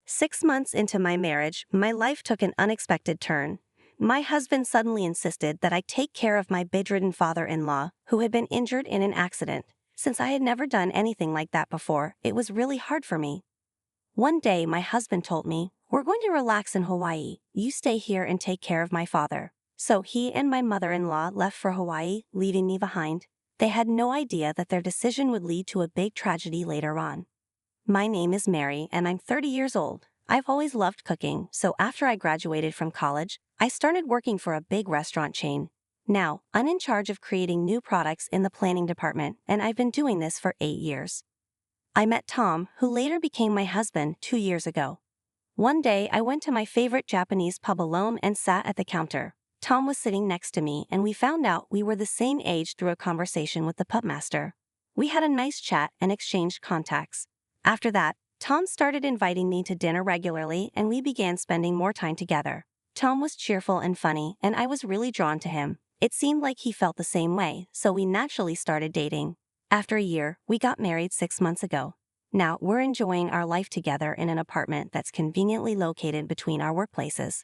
6 months into my marriage, my life took an unexpected turn. My husband suddenly insisted that I take care of my bedridden father-in-law, who had been injured in an accident. Since I had never done anything like that before, it was really hard for me. One day, my husband told me, "We're going to relax in Hawaii. You stay here and take care of my father." So he and my mother-in-law left for Hawaii, leaving me behind. They had no idea that their decision would lead to a big tragedy later on. My name is Mary and I'm 30 years old. I've always loved cooking, so after I graduated from college, I started working for a big restaurant chain. Now, I'm in charge of creating new products in the planning department, and I've been doing this for 8 years. I met Tom, who later became my husband, 2 years ago. One day, I went to my favorite Japanese pub alone and sat at the counter. Tom was sitting next to me, and we found out we were the same age through a conversation with the pubmaster. We had a nice chat and exchanged contacts. After that, Tom started inviting me to dinner regularly, and we began spending more time together. Tom was cheerful and funny, and I was really drawn to him. It seemed like he felt the same way, so we naturally started dating. After a year, we got married 6 months ago. Now, we're enjoying our life together in an apartment that's conveniently located between our workplaces.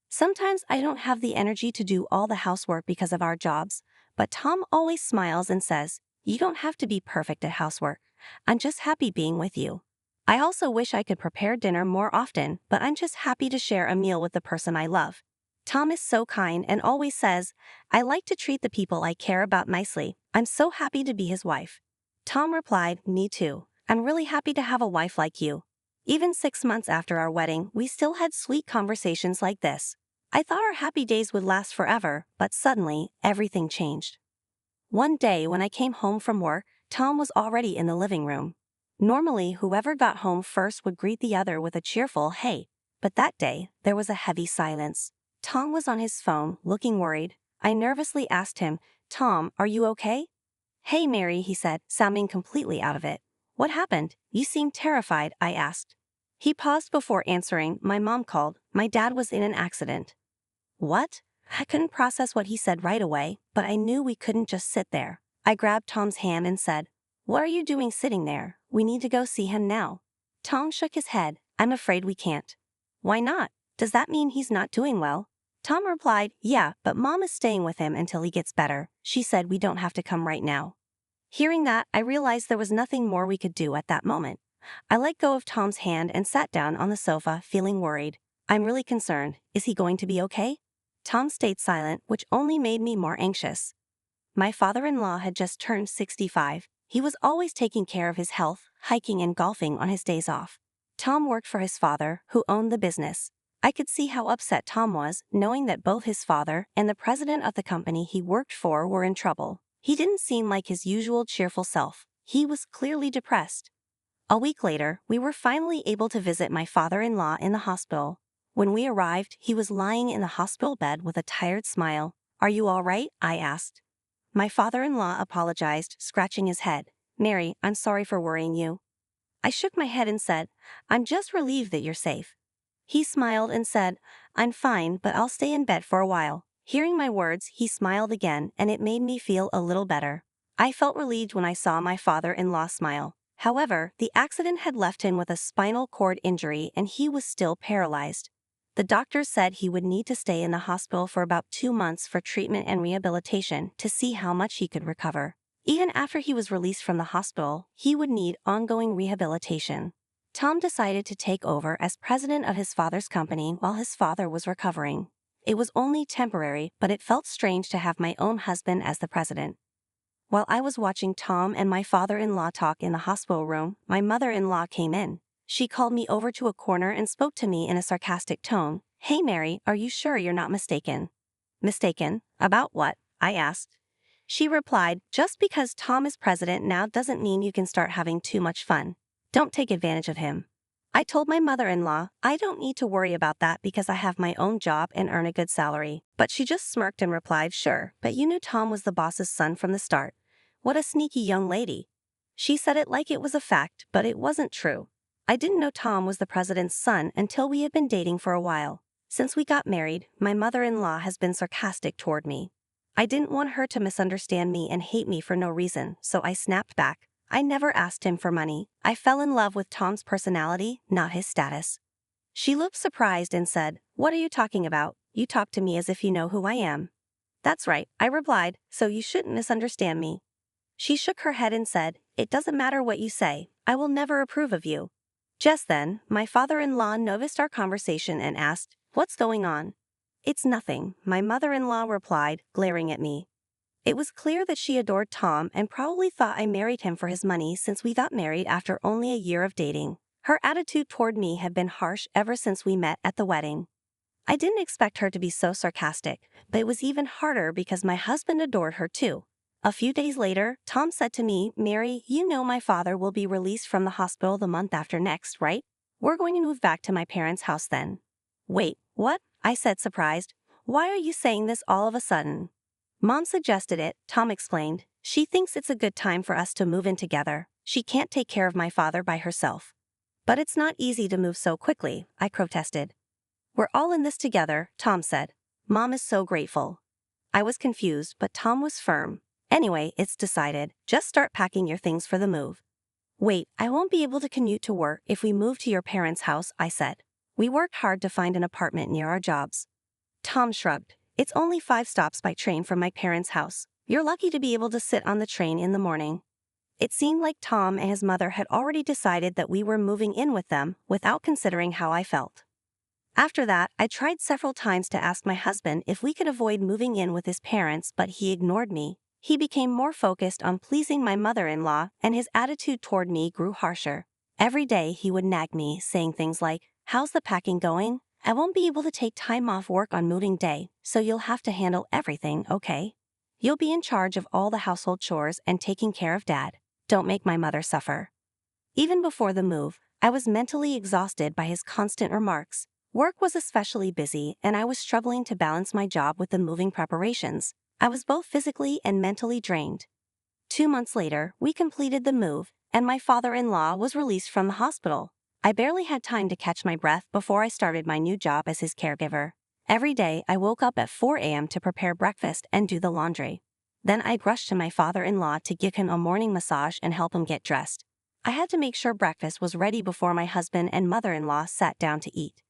Sometimes I don't have the energy to do all the housework because of our jobs, but Tom always smiles and says, "You don't have to be perfect at housework. I'm just happy being with you." I also wish I could prepare dinner more often, but I'm just happy to share a meal with the person I love. Tom is so kind and always says, "I like to treat the people I care about nicely. I'm so happy to be his wife." Tom replied, "Me too. I'm really happy to have a wife like you." Even 6 months after our wedding, we still had sweet conversations like this. I thought our happy days would last forever, but suddenly, everything changed. One day when I came home from work, Tom was already in the living room. Normally, whoever got home first would greet the other with a cheerful "hey," but that day, there was a heavy silence. Tom was on his phone, looking worried. I nervously asked him, "Tom, are you okay?" "Hey, Mary," he said, sounding completely out of it. "What happened? You seem terrified," I asked. He paused before answering. "My mom called. My dad was in an accident." What? I couldn't process what he said right away, but I knew we couldn't just sit there. I grabbed Tom's hand and said, "What are you doing sitting there? We need to go see him now." Tom shook his head. "I'm afraid we can't." "Why not? Does that mean he's not doing well?" Tom replied, "Yeah, but Mom is staying with him until he gets better. She said we don't have to come right now." Hearing that, I realized there was nothing more we could do at that moment. I let go of Tom's hand and sat down on the sofa, feeling worried. "I'm really concerned. Is he going to be okay?" Tom stayed silent, which only made me more anxious. My father-in-law had just turned 65. He was always taking care of his health, hiking and golfing on his days off. Tom worked for his father, who owned the business. I could see how upset Tom was, knowing that both his father and the president of the company he worked for were in trouble. He didn't seem like his usual cheerful self. He was clearly depressed. A week later, we were finally able to visit my father-in-law in the hospital. When we arrived, he was lying in the hospital bed with a tired smile. "Are you all right?" I asked. My father-in-law apologized, scratching his head. "Mary, I'm sorry for worrying you." I shook my head and said, "I'm just relieved that you're safe." He smiled and said, "I'm fine, but I'll stay in bed for a while." Hearing my words, he smiled again, and it made me feel a little better. I felt relieved when I saw my father-in-law smile. However, the accident had left him with a spinal cord injury and he was still paralyzed. The doctor said he would need to stay in the hospital for about 2 months for treatment and rehabilitation to see how much he could recover. Even after he was released from the hospital, he would need ongoing rehabilitation. Tom decided to take over as president of his father's company while his father was recovering. It was only temporary, but it felt strange to have my own husband as the president. While I was watching Tom and my father-in-law talk in the hospital room, my mother-in-law came in. She called me over to a corner and spoke to me in a sarcastic tone. "Hey Mary, are you sure you're not mistaken?" "Mistaken? About what?" I asked. She replied, "Just because Tom is president now doesn't mean you can start having too much fun. Don't take advantage of him." I told my mother-in-law, "I don't need to worry about that because I have my own job and earn a good salary." But she just smirked and replied, "Sure, but you knew Tom was the boss's son from the start. What a sneaky young lady." She said it like it was a fact, but it wasn't true. I didn't know Tom was the president's son until we had been dating for a while. Since we got married, my mother-in-law has been sarcastic toward me. I didn't want her to misunderstand me and hate me for no reason, so I snapped back. I never asked him for money. I fell in love with Tom's personality, not his status. She looked surprised and said, "What are you talking about? You talk to me as if you know who I am." "That's right," I replied, "so you shouldn't misunderstand me." She shook her head and said, "It doesn't matter what you say, I will never approve of you." Just then, my father-in-law noticed our conversation and asked, "What's going on?" "It's nothing," my mother-in-law replied, glaring at me. It was clear that she adored Tom and probably thought I married him for his money since we got married after only a year of dating. Her attitude toward me had been harsh ever since we met at the wedding. I didn't expect her to be so sarcastic, but it was even harder because my husband adored her too. A few days later, Tom said to me, "Mary, you know my father will be released from the hospital the month after next, right? We're going to move back to my parents' house then." "Wait, what?" I said, surprised. "Why are you saying this all of a sudden?" "Mom suggested it," Tom explained. "She thinks it's a good time for us to move in together. She can't take care of my father by herself." "But it's not easy to move so quickly," I protested. "We're all in this together," Tom said. "Mom is so grateful." I was confused, but Tom was firm. "Anyway, it's decided. Just start packing your things for the move." "Wait, I won't be able to commute to work if we move to your parents' house," I said. "We worked hard to find an apartment near our jobs." Tom shrugged. "It's only 5 stops by train from my parents' house. You're lucky to be able to sit on the train in the morning." It seemed like Tom and his mother had already decided that we were moving in with them without considering how I felt. After that, I tried several times to ask my husband if we could avoid moving in with his parents, but he ignored me. He became more focused on pleasing my mother-in-law, and his attitude toward me grew harsher. Every day he would nag me, saying things like, "How's the packing going? I won't be able to take time off work on moving day, so you'll have to handle everything, okay? You'll be in charge of all the household chores and taking care of Dad. Don't make my mother suffer." Even before the move, I was mentally exhausted by his constant remarks. Work was especially busy, and I was struggling to balance my job with the moving preparations. I was both physically and mentally drained. 2 months later, we completed the move, and my father-in-law was released from the hospital. I barely had time to catch my breath before I started my new job as his caregiver. Every day, I woke up at 4 a.m. to prepare breakfast and do the laundry. Then I'd rush to my father-in-law to give him a morning massage and help him get dressed. I had to make sure breakfast was ready before my husband and mother-in-law sat down to eat.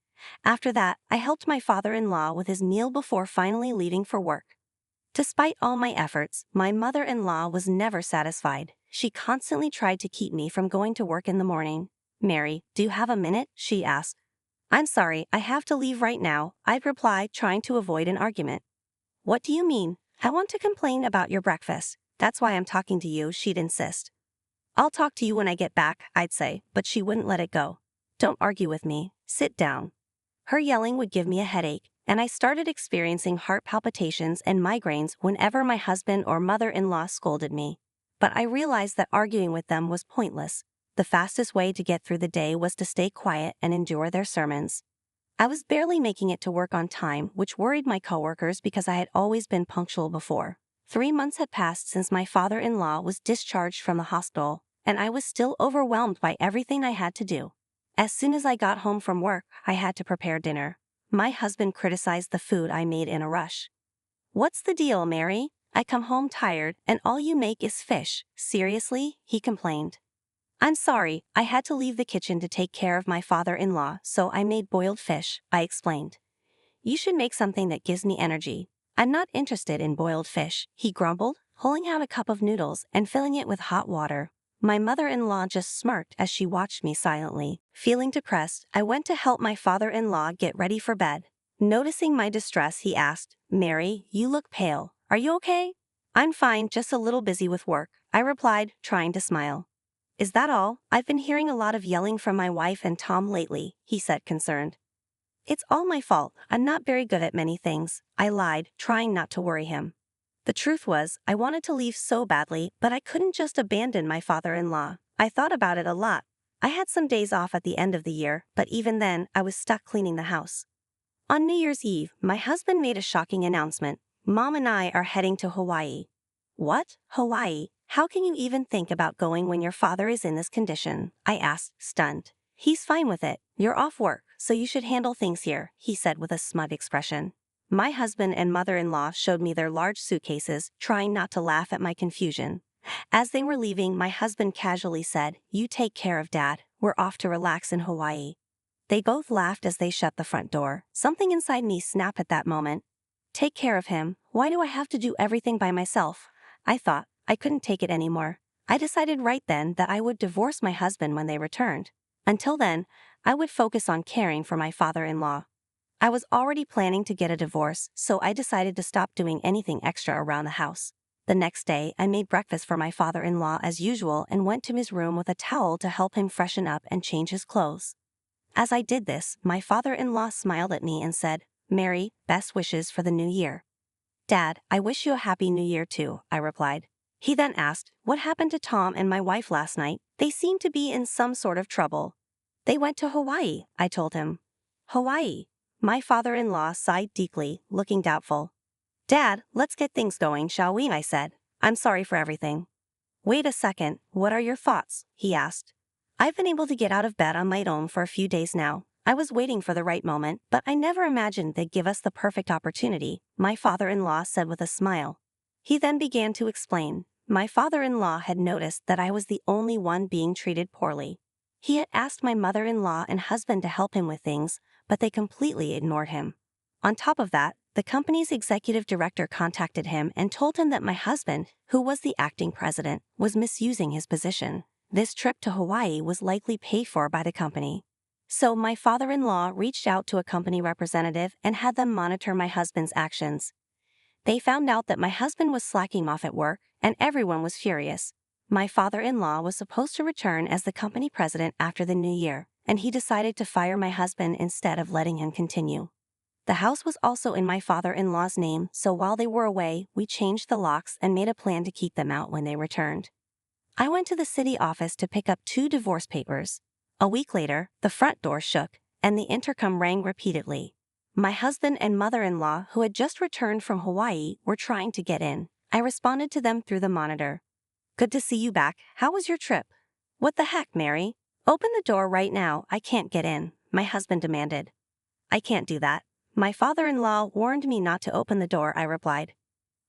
After that, I helped my father-in-law with his meal before finally leaving for work. Despite all my efforts, my mother-in-law was never satisfied. She constantly tried to keep me from going to work in the morning. "Mary, do you have a minute?" she asked. "I'm sorry, I have to leave right now," I'd reply, trying to avoid an argument. "What do you mean? I want to complain about your breakfast. That's why I'm talking to you," she'd insist. "I'll talk to you when I get back," I'd say, but she wouldn't let it go. "Don't argue with me. Sit down." Her yelling would give me a headache, and I started experiencing heart palpitations and migraines whenever my husband or mother-in-law scolded me. But I realized that arguing with them was pointless. The fastest way to get through the day was to stay quiet and endure their sermons. I was barely making it to work on time, which worried my coworkers because I had always been punctual before. 3 months had passed since my father-in-law was discharged from the hospital, and I was still overwhelmed by everything I had to do. As soon as I got home from work, I had to prepare dinner. My husband criticized the food I made in a rush. "What's the deal, Mary? I come home tired, and all you make is fish. Seriously?" he complained. "I'm sorry, I had to leave the kitchen to take care of my father-in-law, so I made boiled fish," I explained. "You should make something that gives me energy." "I'm not interested in boiled fish," he grumbled, pulling out a cup of noodles and filling it with hot water. My mother-in-law just smirked as she watched me silently. Feeling depressed, I went to help my father-in-law get ready for bed. Noticing my distress, he asked, "Mary, you look pale. Are you okay?" "I'm fine, just a little busy with work," I replied, trying to smile. "Is that all? I've been hearing a lot of yelling from my wife and Tom lately," he said, concerned. "It's all my fault. I'm not very good at many things," I lied, trying not to worry him. The truth was, I wanted to leave so badly, but I couldn't just abandon my father-in-law. I thought about it a lot. I had some days off at the end of the year, but even then, I was stuck cleaning the house. On New Year's Eve, my husband made a shocking announcement. "Mom and I are heading to Hawaii." "What? Hawaii? How can you even think about going when your father is in this condition?" I asked, stunned. "He's fine with it. You're off work, so you should handle things here," he said with a smug expression. My husband and mother-in-law showed me their large suitcases, trying not to laugh at my confusion. As they were leaving, my husband casually said, "You take care of Dad. We're off to relax in Hawaii." They both laughed as they shut the front door. Something inside me snapped at that moment. Take care of him. Why do I have to do everything by myself? I thought. I couldn't take it anymore. I decided right then that I would divorce my husband when they returned. Until then, I would focus on caring for my father-in-law. I was already planning to get a divorce, so I decided to stop doing anything extra around the house. The next day, I made breakfast for my father-in-law as usual and went to his room with a towel to help him freshen up and change his clothes. As I did this, my father-in-law smiled at me and said, "Mary, best wishes for the new year." "Dad, I wish you a happy new year too," I replied. He then asked, "What happened to Tom and my wife last night? They seemed to be in some sort of trouble." "They went to Hawaii," I told him. "Hawaii?" My father-in-law sighed deeply, looking doubtful. "Dad, let's get things going, shall we?" I said. "I'm sorry for everything." "Wait a second, what are your thoughts?" he asked. "I've been able to get out of bed on my own for a few days now. I was waiting for the right moment, but I never imagined they'd give us the perfect opportunity," my father-in-law said with a smile. He then began to explain. My father-in-law had noticed that I was the only one being treated poorly. He had asked my mother-in-law and husband to help him with things, but they completely ignored him. On top of that, the company's executive director contacted him and told him that my husband, who was the acting president, was misusing his position. This trip to Hawaii was likely paid for by the company. So my father-in-law reached out to a company representative and had them monitor my husband's actions. They found out that my husband was slacking off at work, and everyone was furious. My father-in-law was supposed to return as the company president after the new year, and he decided to fire my husband instead of letting him continue. The house was also in my father-in-law's name, so while they were away, we changed the locks and made a plan to keep them out when they returned. I went to the city office to pick up 2 divorce papers. A week later, the front door shook, and the intercom rang repeatedly. My husband and mother-in-law, who had just returned from Hawaii, were trying to get in. I responded to them through the monitor. "Good to see you back. How was your trip?" "What the heck, Mary? Open the door right now. I can't get in," my husband demanded. "I can't do that. My father-in-law warned me not to open the door," I replied.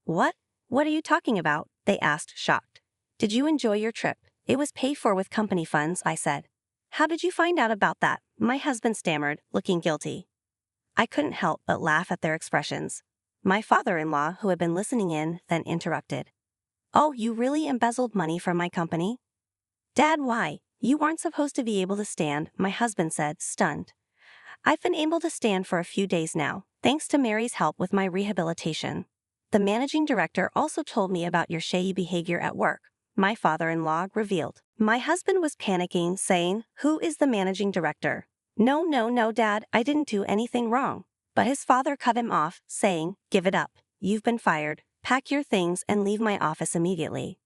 "What? What are you talking about?" they asked, shocked. "Did you enjoy your trip? It was paid for with company funds," I said. "How did you find out about that?" my husband stammered, looking guilty. I couldn't help but laugh at their expressions. My father-in-law, who had been listening in, then interrupted. "Oh, you really embezzled money from my company?" "Dad, why? You aren't supposed to be able to stand," my husband said, stunned. "I've been able to stand for a few days now, thanks to Mary's help with my rehabilitation. The managing director also told me about your shady behavior at work," my father-in-law revealed. My husband was panicking, saying, "Who is the managing director?" No, Dad, I didn't do anything wrong." But his father cut him off, saying, "Give it up. You've been fired. Pack your things and leave my office immediately."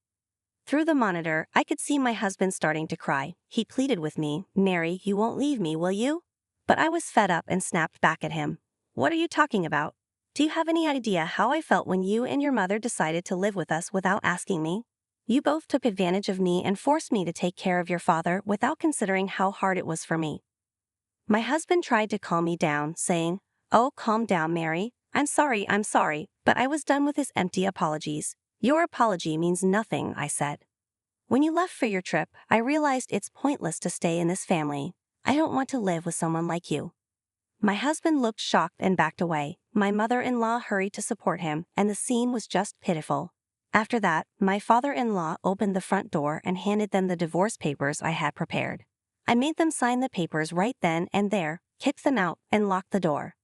Through the monitor, I could see my husband starting to cry. He pleaded with me, "Mary, you won't leave me, will you?" But I was fed up and snapped back at him. "What are you talking about? Do you have any idea how I felt when you and your mother decided to live with us without asking me? You both took advantage of me and forced me to take care of your father without considering how hard it was for me." My husband tried to calm me down, saying, "Oh, calm down, Mary. I'm sorry, but I was done with his empty apologies." "Your apology means nothing," I said. "When you left for your trip, I realized it's pointless to stay in this family. I don't want to live with someone like you." My husband looked shocked and backed away. My mother-in-law hurried to support him, and the scene was just pitiful. After that, my father-in-law opened the front door and handed them the divorce papers I had prepared. I made them sign the papers right then and there, kicked them out, and locked the door.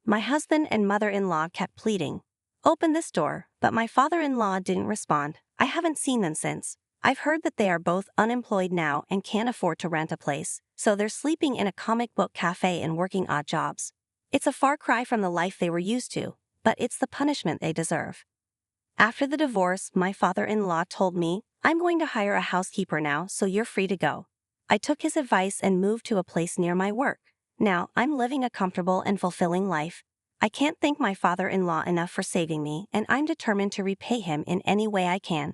My husband and mother-in-law kept pleading, "Open this door," but my father-in-law didn't respond. I haven't seen them since. I've heard that they are both unemployed now and can't afford to rent a place, so they're sleeping in a comic book cafe and working odd jobs. It's a far cry from the life they were used to, but it's the punishment they deserve. After the divorce, my father-in-law told me, "I'm going to hire a housekeeper now, so you're free to go." I took his advice and moved to a place near my work. Now, I'm living a comfortable and fulfilling life. I can't thank my father-in-law enough for saving me, and I'm determined to repay him in any way I can.